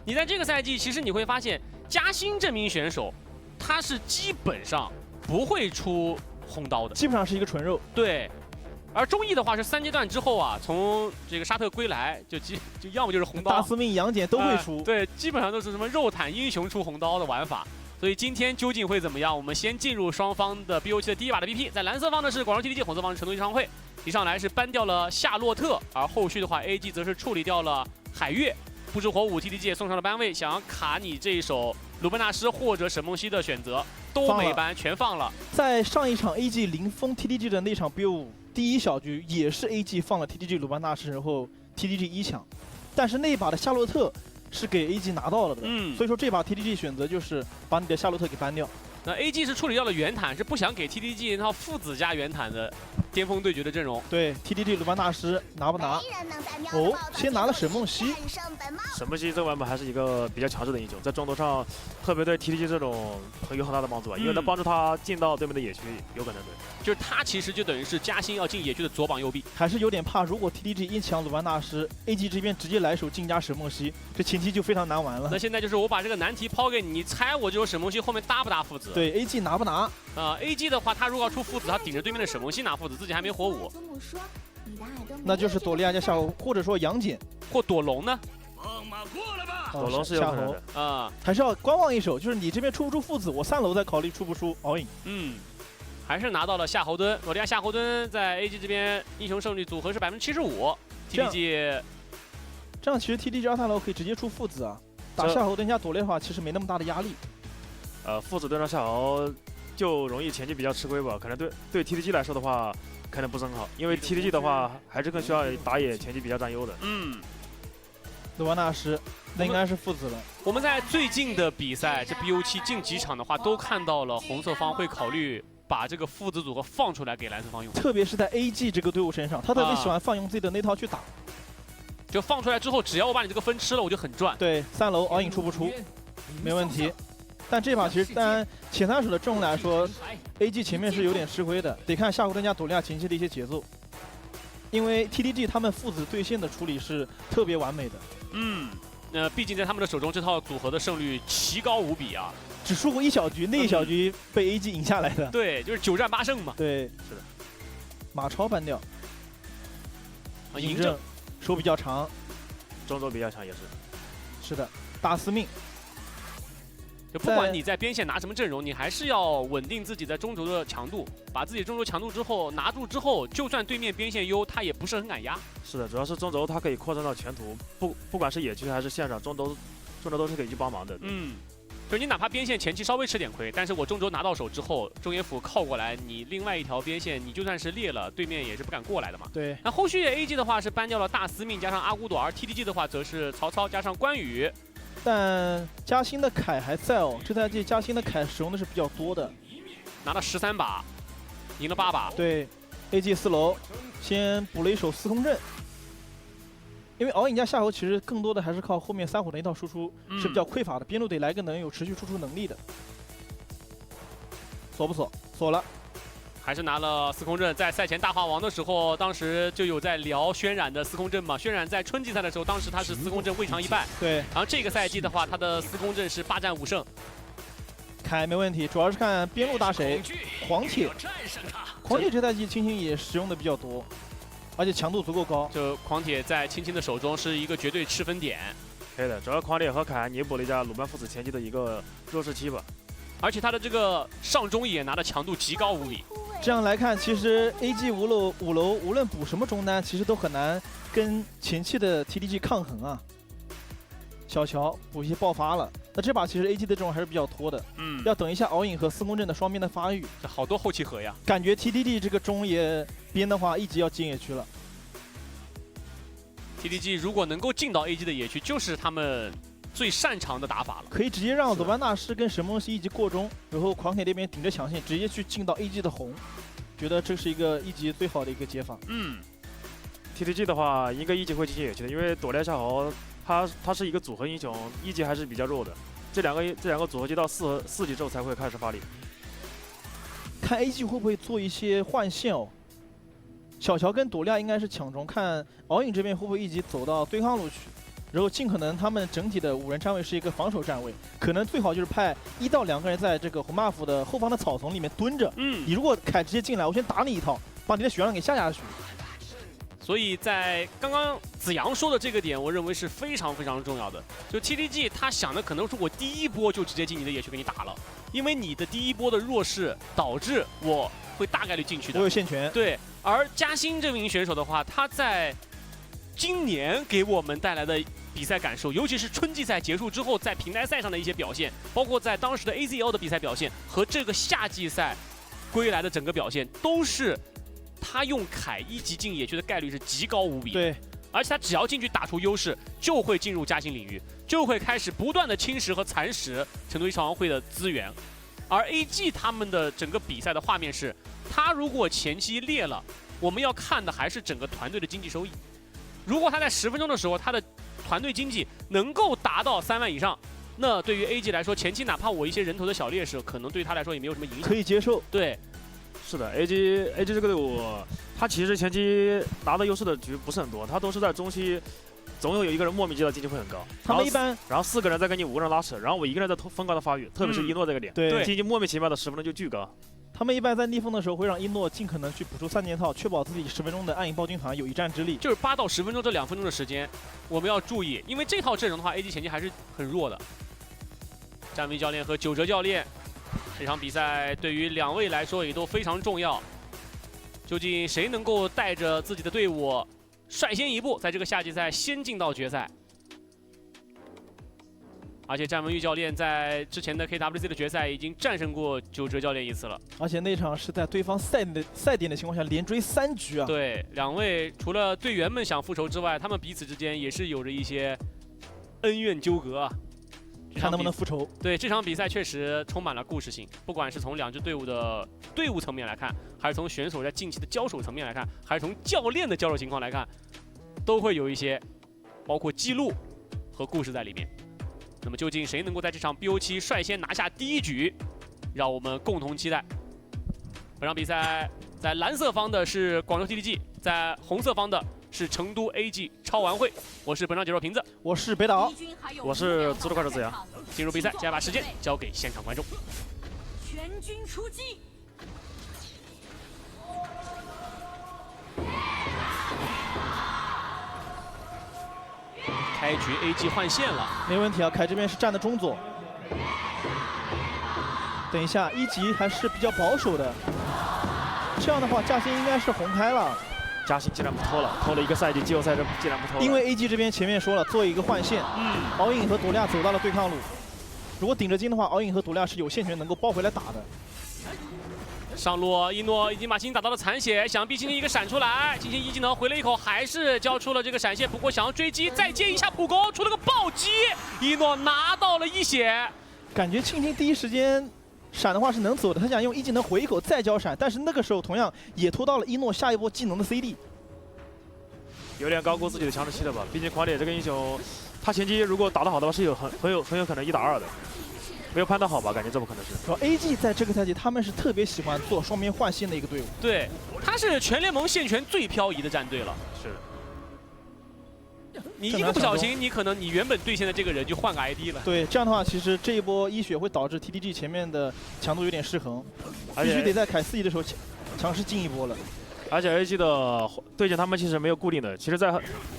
你在这个赛季，其实你会发现，嘉兴这名选手，他是基本上不会出红刀的，基本上是一个纯肉。对。而周易的话是3阶段之后啊，从这个沙特归来就要么就是红刀，大司命、杨戬都会出。对，基本上都是什么肉坦英雄出红刀的玩法。所以今天究竟会怎么样？我们先进入双方的 BO7 的第一把的 BP， 在蓝色方的是广州 TDG， 红色方是成都演唱会。一上来是搬掉了夏洛特，而后续的话 AG 则是处理掉了海月。不知火舞 TDG 也送上了班位，想要卡你这一手鲁班纳斯或者沈梦溪的选择，都没班全放了。在上一场 AG 零封 TDG 的那场 BO5第一小局，也是 AG 放了 TDG 鲁班纳斯，然后 TDG 一抢，但是那一把的夏洛特是给 AG 拿到了的，所以说这把 TDG 选择就是把你的夏洛特给搬掉。那 AG 是处理掉了原坦，是不想给 TDG 那套父子加原坦的巅峰对决的阵容。对 TDG 鲁班纳斯拿不拿？哦，先拿了沈梦溪。沈梦溪这个版本还是一个比较强势的英雄，在中途上特别对 TDG 这种有很大的帮助吧，因为能帮助他进到对面的野区，有可能对。就是他其实就等于是嘉兴要进野区的左膀右臂，还是有点怕，如果 TDG 一抢鲁班纳斯 ，AG 这边直接来手进加沈梦溪，这前期就非常难玩了。那现在就是我把这个难题抛给你，你猜我这种沈梦溪后面搭不搭父子？对 ，AG 拿不拿？AG 的话，他如果要出父子，他顶着对面的沈梦溪拿父子，自己还没火舞，那就是朵利亚加夏侯，或者说杨戬或朵龙呢？朵龙是有可能的啊，还是要观望一手，就是你这边出不出父子，我3楼再考虑出不出 all in。还是拿到了夏侯惇，朵利亚夏侯惇在 AG 这边英雄胜率组合是75%，TDG 这样其实 TDG 2、3楼可以直接出父子啊，打夏侯惇加朵利的话，其实没那么大的压力。父子对上夏侯就容易前期比较吃亏吧，可能对 TDG 来说的话，可能不是很好，因为 TDG 的话还是更需要打野前期比较占优的。鲁班纳斯那应该是父子了。我们在最近的比赛，这 BO7 近几场的话，都看到了红色方会考虑把这个父子组合放出来给蓝色方用，特别是在 AG 这个队伍身上，他特别喜欢放用自己的那套去打。就放出来之后，只要我把你这个分吃了，我就很赚。对，3楼 all in 出不出？没问题。但这把其实，当然前3手的阵容来说 ，AG 前面是有点吃亏的，得看夏侯惇加朵利亚前期的一些节奏。因为 TDG 他们父子对线的处理是特别完美的。毕竟在他们的手中，这套组合的胜率奇高无比啊，只输过1小局，那一小局被 AG 赢下来的。对，就是9战8胜嘛。对，是的。马超搬掉，嬴政手比较长，中轴比较强也是。是的，大司命。就不管你在边线拿什么阵容，你还是要稳定自己在中轴的强度，把自己中轴强度之后拿住之后，就算对面边线优，他也不是很敢压。是的，主要是中轴它可以扩张到全图，不管是野区还是线上，中轴都是可以去帮忙的。就是你哪怕边线前期稍微吃点亏，但是我中轴拿到手之后，中野辅靠过来，你另外一条边线你就算是裂了，对面也是不敢过来的嘛。对。那后续 AG 的话是搬掉了大司命加上阿古朵，而 TDG 的话则是曹操加上关羽。但嘉兴的凯还在哦，这赛季嘉兴的凯使用的是比较多的，拿了13把，赢了8把。对 ，AG 4楼先补了一手司空震，因为all in加夏侯其实更多的还是靠后面3火的一套输出是比较匮乏的，边路得来个能有持续输出能力的。锁不锁？锁了。还是拿了司空震，在赛前大话王的时候，当时就有在聊轩辕的司空震嘛。轩辕在春季赛的时候，当时他是司空震未尝一败。对。然后这个赛季的话，他的司空震是8战5胜。凯没问题，主要是看边路打谁。狂铁，狂铁这赛季青青也使用的比较多，而且强度足够高。就狂铁在青青的手中是一个绝对吃分点。可以的，主要狂铁和凯弥补了一下鲁班父子前期的一个弱势期吧。而且他的这个上中野拿的强度极高无比。这样来看，其实 AG 5楼无论补什么中单，其实都很难跟前期的 TDG 抗衡啊。小乔补一些爆发了，那这把其实 AG 的这种还是比较拖的，要等一下all in和司空震的双边的发育。这好多后期合呀，感觉 TDD 这个中野边的话，一级要进野区了。TDG 如果能够进到 AG 的野区，就是他们最擅长的打法了，可以直接让鲁班纳斯跟沈梦溪一级过中，然后狂铁那边顶着抢线，直接去进到 AG 的红，觉得这是一个一级最好的一个解法。TDG 的话，应该一级会进野区的，因为朵利亚夏侯他是一个组合英雄，一级还是比较弱的，这两个组合技到4级之后才会开始发力。看 AG 会不会做一些换线哦？小乔跟朵利亚应该是抢中，看all in这边会不会一级走到对抗路去？然后尽可能他们整体的5人站位是一个防守站位，可能最好就是派1到2个人在这个红 buff 的后方的草丛里面蹲着。你如果凯直接进来，我先打你一套，把你的血量给下去。所以在刚刚子阳说的这个点，我认为是非常非常重要的。就 TDG 他想的可能是我第一波就直接进你的野区给你打了，因为你的第一波的弱势导致我会大概率进去的。我有线权。对，而嘉欣这名选手的话，他在今年给我们带来的比赛感受，尤其是春季赛结束之后，在平台赛上的一些表现，包括在当时的 AZL 的比赛表现和这个夏季赛归来的整个表现，都是他用凯1级进野区的概率是极高无比。对，而且他只要进去打出优势，就会进入嘉欣领域，就会开始不断的侵蚀和蚕食成都一超王会的资源。而 AG 他们的整个比赛的画面是，他如果前期裂了，我们要看的还是整个团队的经济收益。如果他在10分钟的时候，他的团队经济能够达到3万以上，那对于 AG 来说，前期哪怕我一些人头的小劣势，可能对他来说也没有什么影响，可以接受。对，是的 ，AG 这个队伍，他其实前期拿到优势的局不是很多，他都是在中期，总有一个人莫名其妙经济会很高。他们一般，然后4个人再跟你5个人拉扯，然后我一个人在疯狂的发育，特别是一诺这个点，对，经济莫名其妙的10分钟就巨高。他们一般在逆风的时候会让一诺尽可能去补出3件套，确保自己10分钟的暗影暴君团有一战之力。就是8到10分钟这2分钟的时间，我们要注意，因为这套阵容的话 ，AG 前期还是很弱的。战威教练和九哲教练，这场比赛对于2位来说也都非常重要。究竟谁能够带着自己的队伍率先一步，在这个夏季赛先进到决赛？而且战文玉教练在之前的 KWC 的决赛已经战胜过九哲教练1次了，而且那场是在对方赛点的情况下连追3局啊！对，2位除了队员们想复仇之外，他们彼此之间也是有着一些恩怨纠葛啊。看能不能复仇。对，这场比赛确实充满了故事性，不管是从2支队伍的队伍层面来看，还是从选手在近期的交手层面来看，还是从教练的交手情况来看，都会有一些包括记录和故事在里面。那么究竟谁能够在这场 BO7率先拿下第1局，让我们共同期待。本场比赛在蓝色方的是广州 TDG， 在红色方的是成都 AG 超玩会。我是本场解说瓶子，我是北岛，我是足球快手子阳。进入比赛，接下来把时间交给现场观众。全军出击！开局 AG 换线了，没问题啊。凯这边是站的中左。等一下，1级还是比较保守的。这样的话，嘉欣应该是红开了。嘉欣竟然不偷了，偷了1个赛季季后赛，这竟然不偷了。因为 AG 这边前面说了，做一个换线，敖影和朵亮走到了对抗路。如果顶着金的话，敖影和朵亮是有线权能够包回来打的。上路一诺已经把星星打到了残血，想必星星一个闪出来，星星一技能回了一口，还是交出了这个闪现。不过想要追击，再接一下普攻，出了个暴击，一诺拿到了1血。感觉庆青第一时间闪的话是能走的，他想用1技能回一口再交闪，但是那个时候同样也拖到了一诺下一波技能的 CD。有点高估自己的强制期了吧？毕竟狂烈这个英雄，他前期如果打得好的话，是很有可能1打2的。没有判断好吧？感觉这么可能是。然后 AG 在这个赛季他们是特别喜欢做双边换线的一个队伍。对，他是全联盟线权最漂移的战队了。是。你一个不小心，你可能你原本对线的这个人就换个 ID 了。对，这样的话其实这一波1血会导致 TDG 前面的强度有点失衡，必须得在凯4级的时候强势进一波了。而且 AG 的对线他们其实没有固定的，其实，在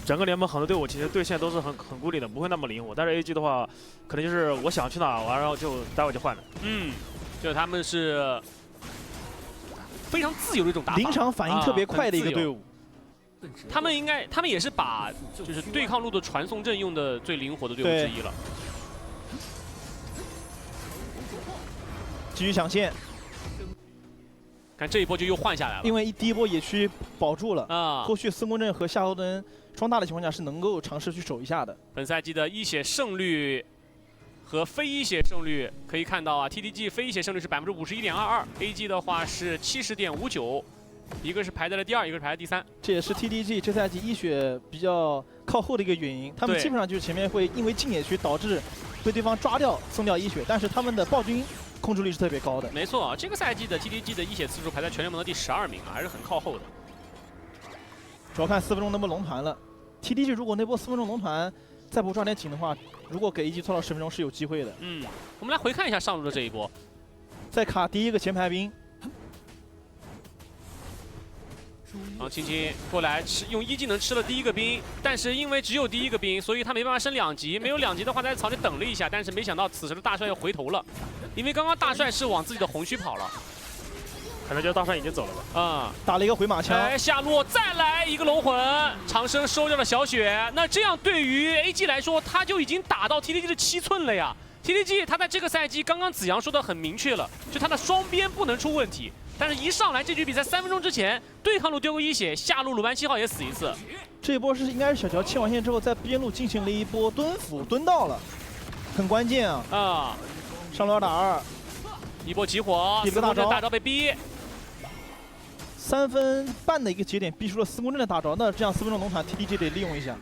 整个联盟很多队伍其实对线都是很固定的，不会那么灵活。但是 AG 的话，可能就是我想去哪，完然后就待会就换了。就他们是非常自由的一种打法，临场反应特别快的一个队伍。他们也是把就是对抗路的传送阵用的最灵活的队伍之一了。继续抢线。看这一波就又换下来了，因为第一波野区保住了啊，后续司空阵和夏侯惇双大的情况下是能够尝试去守一下的。本赛季的1血胜率和非1血胜率可以看到啊 ，TDG 非1血胜率是51.22%，AG 的话是70.59%，一个是排在了第2，一个是排在第3。这也是 TDG 这赛季1血比较靠后的一个原因，他们基本上就是前面会因为进野区导致被对方抓掉送掉1血，但是他们的暴君控制力是特别高的。没错啊，这个赛季的 TDG 的1血次数排在全联盟的第12名啊，还是很靠后的。主要看4分钟那波龙团了。TDG 如果那波4分钟龙团再不抓点紧的话，如果给 AG 拖到10分钟是有机会的。我们来回看一下上路的这一波，再卡第一个前排兵，然后青青过来用一技能吃了第一个兵，但是因为只有第一个兵，所以他没办法升2级。没有2级的话，在草地等了一下，但是没想到此时的大帅又回头了，因为刚刚大帅是往自己的红区跑了。可能就大帅已经走了吧。打了一个回马枪。哎，下路再来一个龙魂，长生收掉了小雪。那这样对于 AG 来说，他就已经打到 TDG 的7寸了呀。TDG 他在这个赛季，刚刚子阳说的很明确了，就他的双边不能出问题。但是，一上来这局比赛3分钟之前，对抗路丢个一血，下路鲁班7号也死一次。这一波应该是小乔切完线之后，在边路进行了一波蹲辅，蹲到了，很关键啊！上路2打2，一波起火，一个大招被逼。 3分半的一个节点逼出了4公阵的大招，那这样4分钟农场 TDG 得利用一下。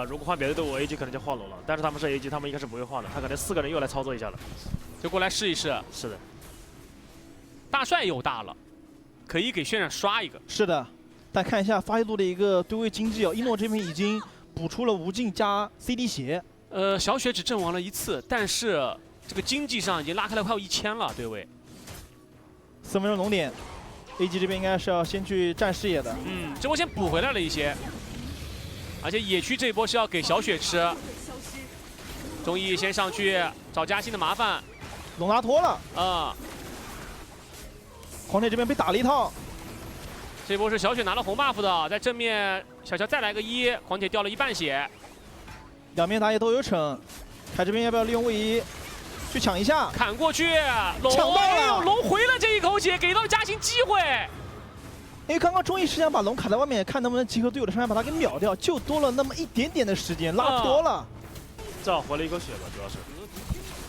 如果换别的队伍 ，AG 可能就换龙了，但是他们是 AG， 他们应该是不会换的，他可能4个人又来操作一下了，就过来试一试。是的，大帅又大了，可以给渲染刷一个。是的，但看一下发育度的一个对位经济哦，一诺这边已经补出了无尽加 CD 鞋。小雪只阵亡了1次，但是这个经济上已经拉开了快要1000了，对位。4分钟农点。 AG 这边应该是要先去占视野的，这波先补回来了一些，而且野区这一波是要给小雪吃。钟毅先上去找嘉欣的麻烦，龙拉脱了，狂铁这边被打了一套，这波是小雪拿了红 buff 的，在正面小乔再来个1，狂铁掉了1半血，两边打野都有逞，凯这边要不要利用位移？ 去抢一下，砍过去，龙抢到了，龙回了这一口血，给到了嘉欣机会。因为刚刚钟毅是想把龙卡在外面，看能不能集合队友的伤害把他给秒掉，就多了那么一点点的时间，拉脱了。正好回了一口血吧，主要是。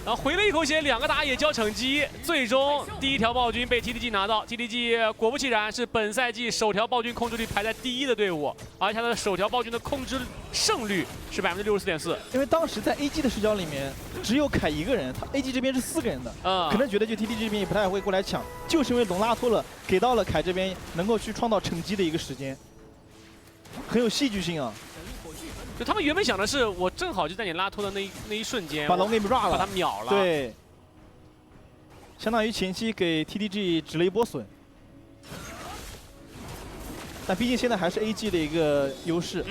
然后回了一口血，2个打野交成绩，最终第1条暴君被 TDG 拿到。TDG 果不其然是本赛季首条暴君控制率排在第1的队伍，而且他的首条暴君的控制胜率是64.4%。因为当时在 AG 的视角里面，只有凯一个人，他 AG 这边是4个人的，可能觉得就 TDG 这边也不太会过来抢，就是因为龙拉脱了，给到了凯这边能够去创造成绩的一个时间，很有戏剧性啊。 就他们原本想的是，我正好就在你拉脱的那一瞬间，把龙给抓了，把他秒了。对，相当于前期给 TDG 止了一波损，但毕竟现在还是 AG 的一个优势。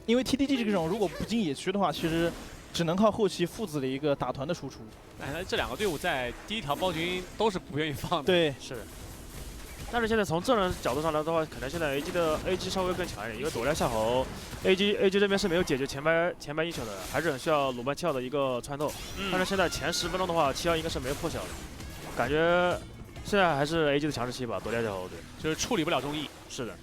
因为 TDG 这种如果不进野区的话，其实只能靠后期父子的一个打团的输出。哎，这2个队伍在第1条暴君都是不愿意放的。对，是。 但是现在从这种角度上来的话，可能现在 AG 稍微更强一点，因为躲掉夏侯 ，AG 这边是没有解决前排英雄的，还是很需要鲁班7号的一个穿透。但是现在前10分钟的话，7号应该是没有破晓的，感觉现在还是 AG 的强势期吧，躲掉夏侯对，就是处理不了钟毅。是的，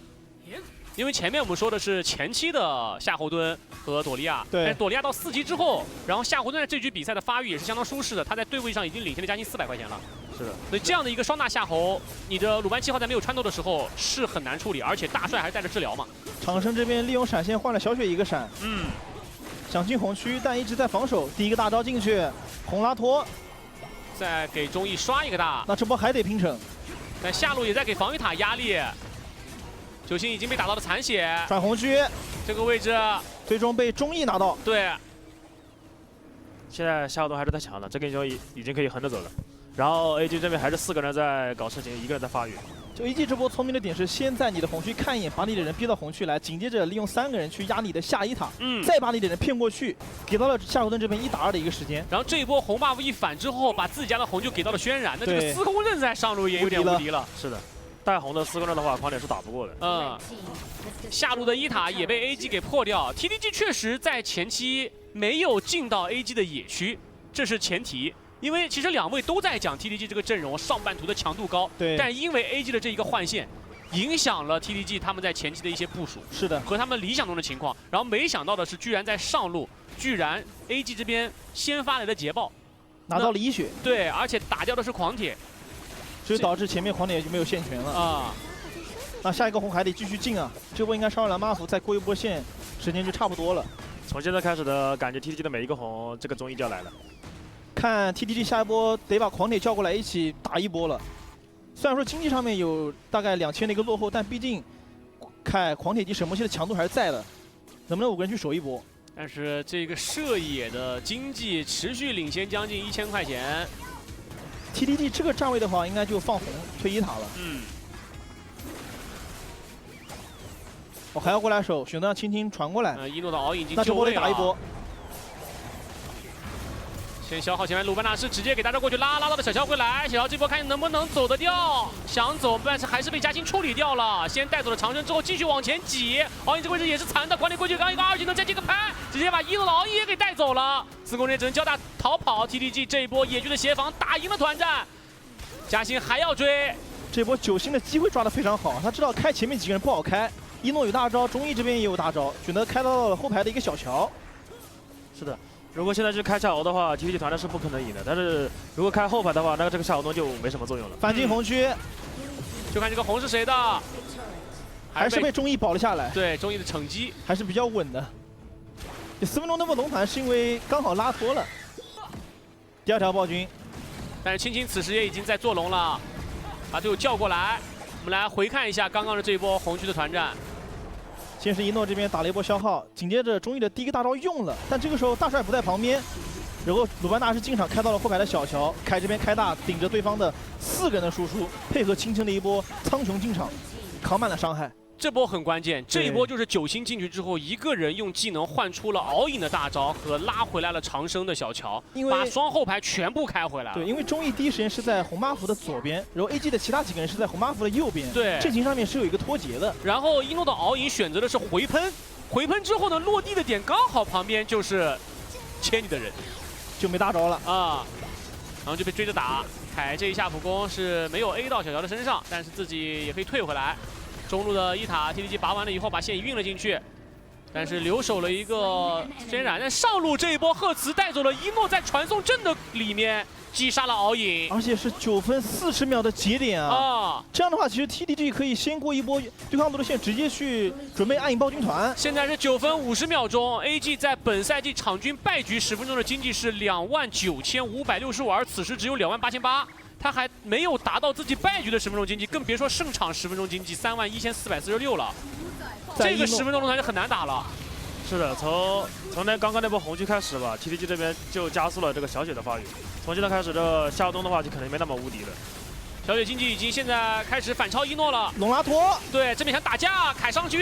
因为前面我们说的是前期的夏侯惇和朵利亚，对，但是朵利亚到4级之后，然后夏侯惇在这局比赛的发育也是相当舒适的，他在对位上已经领先了将近400块钱了。 是的，所以这样的一个双大夏侯，你的鲁班7号在没有穿透的时候是很难处理，而且大帅还是带着治疗嘛。长生这边利用闪现换了小雪一个闪，想进红区，但一直在防守。第一个大招进去，红拉脱，再给钟毅刷一个大，那这波还得拼逞。但下路也在给防御塔压力，九星已经被打到了残血，转红区，这个位置最终被钟毅拿到。对，现在夏侯惇还是太强了，这个英雄已经可以横着走了。 然后 AG 这边还是4个人在搞事情，1个人在发育。就 AG 这波聪明的点是，先在你的红区看一眼，把你的人逼到红区来，紧接着利用3个人去压你的下1塔，再把你的人骗过去，给到了夏侯惇这边1打2的一个时间。然后这一波红 buff 一反之后，把自己家的红就给到了轩然，那这个司空刃在上路也有点无敌了。是的，带红的司空刃的话，狂铁是打不过的。下路的1塔也被 AG 给破掉。TDG 确实在前期没有进到 AG 的野区，这是前提。 因为其实2位都在讲 TDG 这个阵容上半图的强度高，对，但因为 AG 的这一个换线，影响了 TDG 他们在前期的一些部署，是的，和他们理想中的情况。然后没想到的是，居然在上路，居然 AG 这边先发来的捷报，拿到了1血，对，而且打掉的是狂铁，所以导致前面狂铁就没有线权了啊。那下一个红还得继续进啊，这波应该上了buff，再过一波线，时间就差不多了。从现在开始的感觉 ，TDG 的每一个红，这个综艺就要来了。 看 TDG 下一波得把狂铁叫过来一起打一波了。虽然说经济上面有大概2000的一个落后，但毕竟看狂铁及沈墨熙的强度还是在的，能不能5个人去守一波？但是这个射野的经济持续领先将近1000块钱。TDD 这个站位的话，应该就放红推一塔了。嗯，我还要过来守，选择让青青传过来。一诺的敖已经那这波得打一波。先消耗前面，鲁班纳是直接给大招过去拉到了小乔回来，小乔这波看能不能走得掉，想走，但是还是被嘉欣处理掉了。先带走了长生之后，继续往前挤。敖影这个位置也是残的，管理过去刚一个2技能再接个拍，直接把一诺的敖影也给带走了。自贡人只能交大逃跑。TDG 这一波野区的协防打赢了团战，嘉欣还要追。这波9星的机会抓得非常好，他知道开前面几个人不好开，一诺有大招，中艺这边也有大招，选择开到了后排的一个小乔。是的。 如果现在去开夏侯的话 ，TDG 团队是不可能赢的。但是如果开后排的话，那这个夏侯东就没什么作用了。反进红区，就看这个红是谁的，还是被中艺保了下来。对，中艺的惩击还是比较稳的。这4分钟那波龙盘是因为刚好拉脱了。第2条暴君，但是青青此时也已经在做龙了，把队友叫过来。我们来回看一下刚刚的这一波红区的团战。 先是一诺这边打了一波消耗，紧接着中艺的第1个大招用了，但这个时候大帅不在旁边，然后鲁班纳是进场开到了后排的小乔，凯这边开大顶着对方的4个人的输出，配合青青的一波苍穹进场，扛满了伤害。这波很关键，这一波就是9星进去之后，一个人用技能换出了敖影的大招和拉回来了长生的小乔，把双后排全部开回来了。对，因为中艺第一时间是在红 buff 的左边，然后 AG 的其他几个人是在红 buff 的右边。对，阵型上面是有一个脱节的。然后一诺的敖影选择的是回喷，回喷之后呢，落地的点刚好旁边就是切你的人，就没大招了啊，然后就被追着打。凯这一下普攻是没有 A 到小乔的身上，但是自己也可以退回来。 中路的一塔 TDG 拔完了以后，把线运了进去，但是留守了一个轩然。但上路这一波，赫兹带走了一诺，在传送阵的里面击杀了敖影，而且是9分40秒的节点啊！这样的话，其实 TDG 可以先过一波对抗路的线，直接去准备暗影暴君团。现在是9分50秒钟 ，AG 在本赛季场均败局10分钟的经济是29565，而此时只有28800。 他还没有达到自己败局的10分钟经济，更别说胜场10分钟经济31446了。这个10分钟龙团就很难打了。是的，从那刚刚那波红区开始吧 ，TDG 这边就加速了这个小雪的发育。从现在开始的夏冬的话，就可能没那么无敌了。小雪经济已经现在开始反超一诺了。龙拉托，对，这边想打架，凯上去，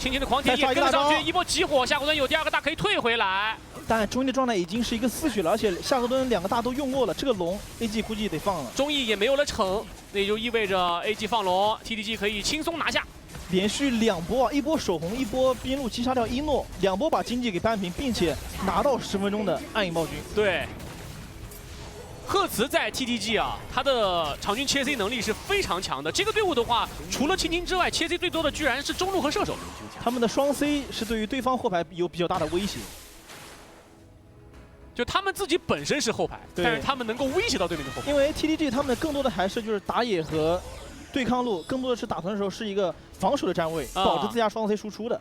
轻轻的狂铁也跟上去，一波集火，夏侯惇有第2个大可以退回来。 但中艺的状态已经是一个4血了，而且夏侯惇2个大都用过了，这个龙 AG 估计得放了。中艺也没有了惩，那也就意味着 AG 放龙 ，TDG 可以轻松拿下。连续2波啊，一波守红，一波边路击杀掉一诺，2波把经济给扳平，并且拿到10分钟的暗影暴君。对，赫兹在 TDG 啊，他的场均切 C 能力是非常强的。这个队伍的话，除了青青之外，切 C 最多的居然是中路和射手。他们的双 C 是对于对方后排有比较大的威胁。 就他们自己本身是后排，但是他们能够威胁到对面的后排。因为 TDG 他们更多的还是就是打野和对抗路，更多的是打团的时候是一个防守的站位，保持自家双 C 输出的。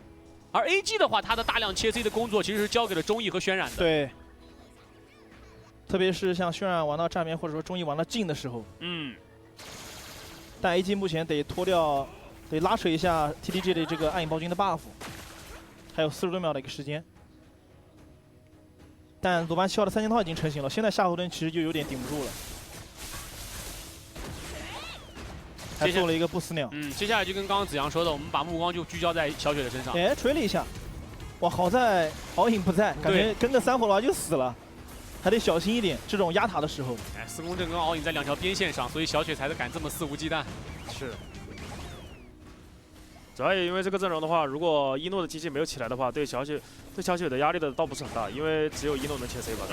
而 AG 的话，他的大量切 C 的工作其实是交给了中艺和轩然的。对。特别是像轩然玩到站边，或者说中艺玩到近的时候。但 AG 目前得拖掉，得拉扯一下 TDG 的这个暗影暴君的 buff， 还有40多秒的一个时间。 但鲁班7号的3件套已经成型了，现在夏侯惇其实就有点顶不住了，还做了一个不死鸟。接下来就跟刚刚子阳说的，我们把目光就聚焦在小雪的身上。哎，锤了一下，哇，好在敖影不在，感觉跟个3火的话就死了，还得小心一点。这种压塔的时候，哎，司空震跟敖影在2条边线上，所以小雪才敢这么肆无忌惮。是。 主要也因为这个阵容的话，如果一诺的机器没有起来的话，对小雪的压力的倒不是很大，因为只有一诺能切 C 吧。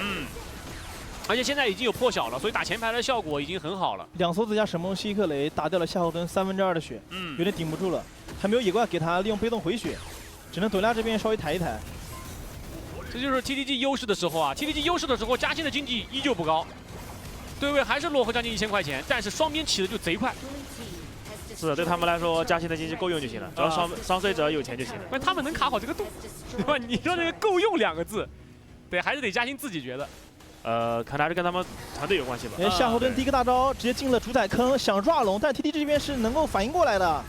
而且现在已经有破晓了，所以打前排的效果已经很好了。2梭子加神梦希克雷打掉了夏侯惇2/3的血，有点顶不住了，还没有野怪给他利用被动回血，只能怼拉这边稍微抬一抬。这就是 TDG 优势的时候啊 ！TDG 优势的时候，嘉欣的经济依旧不高，对位还是落后将近1000块钱，但是双边起的就贼快。 是的，对他们来说，嘉欣的经济够用就行了，只要双 C 者有钱就行了。关键他们能卡好这个度，对吧？你说这个够用2个字，对，还是得嘉欣自己觉得。可能还是跟他们团队有关系吧。哎，夏侯惇第1个大招直接进了主宰坑，想抓龙，但 TDG 这边是能够反应过来的。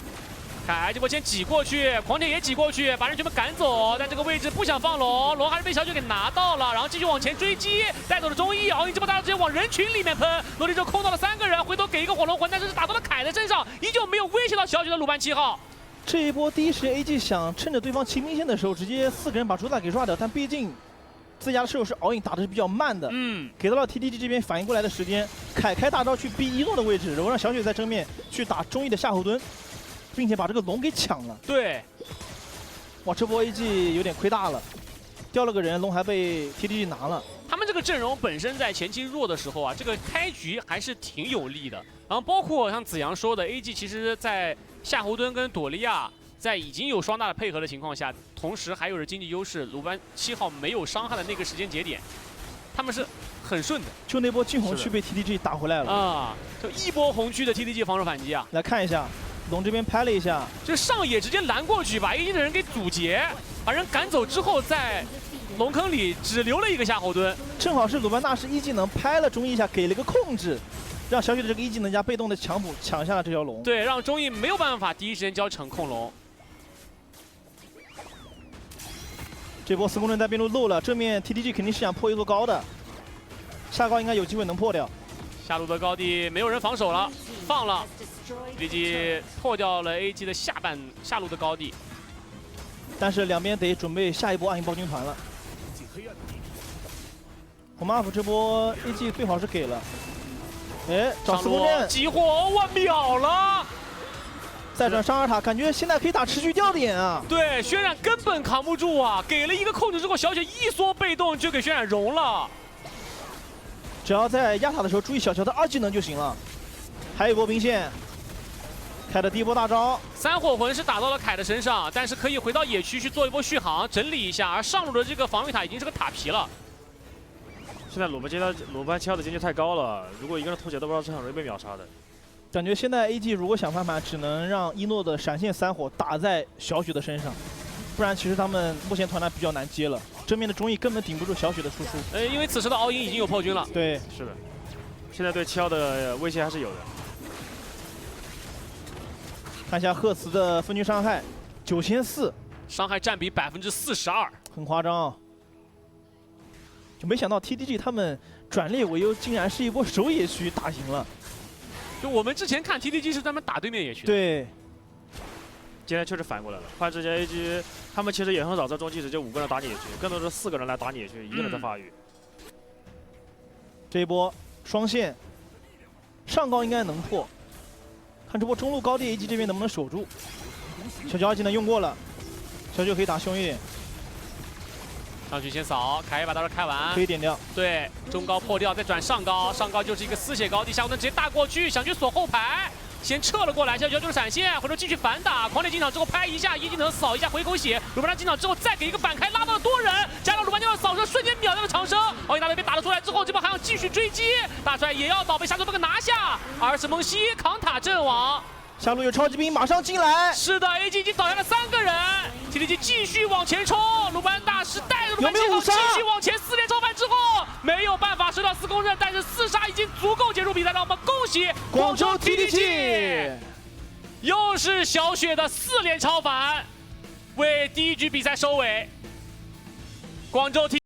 凯这波先挤过去，狂铁也挤过去，把人全部赶走。但这个位置不想放龙，龙还是被小雪给拿到了，然后继续往前追击，带走了中艺。敖鹰这波大招直接往人群里面喷，罗莉就控到了3个人，回头给一个火龙魂，但是打到了凯的身上，依旧没有威胁到小雪的鲁班7号。这一波第一时间 AG 想趁着对方骑兵线的时候，直接4个人把主打给抓掉，但毕竟自家的射手是敖鹰，打的是比较慢的，给到了 TTG 这边反应过来的时间，凯开大招去逼一诺的位置，然后让小雪在正面去打中艺的夏侯惇，并且把这个龙给抢了。对，哇，这波 AG 有点亏大了，掉了个人，龙还被 TTG 拿了。他们这个阵容本身在前期弱的时候啊，这个开局还是挺有利的。然后包括像子阳说的 ，AG 其实在夏侯惇跟朵利亚在已经有双大的配合的情况下，同时还有着经济优势，鲁班7号没有伤害的那个时间节点，他们是很顺的。就那波进红区被 TTG 打回来了啊，就一波红区的 TTG 防守反击啊！来看一下，龙这边拍了一下，这上野直接拦过去，把 AG 的人给阻截，把人赶走之后，在龙坑里只留了一个夏侯惇。正好是鲁班大师一技能拍了中艺一下，给了个控制，让小雪的这个一技能加被动的抢补抢下了这条龙。对，让中艺没有办法第一时间交成控龙。这波4公阵在边路漏了，正面 TTG 肯定是想破一座高的，下高应该有机会能破掉。下路的高地没有人防守了，放了 TTG 破掉了 AG 的下路的高地，但是两边得准备下一波暗影暴君团了。红 buff 这波 AG 最好是给了，哎，找4公阵激活，哇，秒了！再转上2塔，感觉现在可以打持续吊点啊。对，渲染根本扛不住啊！给了一个控制之后，小雪一缩被动就给渲染融了。只要在压塔的时候注意小乔的2技能就行了。还有一波兵线，凯的第一波大招3火魂是打到了凯的身上，但是可以回到野区去做一波续航，整理一下。而上路的这个防御塔已经是个塔皮了。现在鲁班7号的经济太高了，如果一个人偷血都不知道是很容易被秒杀的。感觉现在 AG 如果想翻盘，只能让一诺的闪现3火打在小雪的身上，不然其实他们目前团战比较难接了。正面的中艺根本顶不住小雪的输出。因为此时的敖鹰已经有破军了。对，是的，现在对7号的威胁还是有的。看一下赫茨的分区伤害9400，伤害占比42%，很夸张。就没想到 TTG 他们转劣为优，竟然是一波守野区打赢了。就我们之前看 TTG 是专门打对面野区的。对，今天确实反过来了。换之前 AG 他们其实也很少在中期直接5个人打你野区，更多是4个人来打你野区，1个人在发育。这一波双线上高应该能破，看这波中路高地 AG 这边能不能守住。小乔技能用过了，小九可以打凶一点，上去先扫，凯把大招开完，可以点掉。对，中高破掉，再转上高，上高就是一个丝血高地，夏侯惇直接大过去，想去锁后排，先撤了过来，小乔就是闪现，回头继续反打，狂铁进场之后拍一下，一技能扫一下回口血，鲁班进场之后再给一个反开，拉到了多人，加上鲁班就要扫射，瞬间秒掉了长生，敖鹰大队被打了出来之后，这边还想继续追击，大帅也要倒被沙洲这个拿下，而是蒙西扛塔阵亡。下路有超级兵马上进来，是的 ，AG 已经倒下了3个人 ，TTG 继续往前冲，鲁班大师带着鲁班7号继续往前4连超凡之后，没有办法收到4公阵，但是4杀已经足够结束比赛，让我们恭喜广州 TTG， 又是小雪的4连超凡，为第1局比赛收尾，广州 TTG。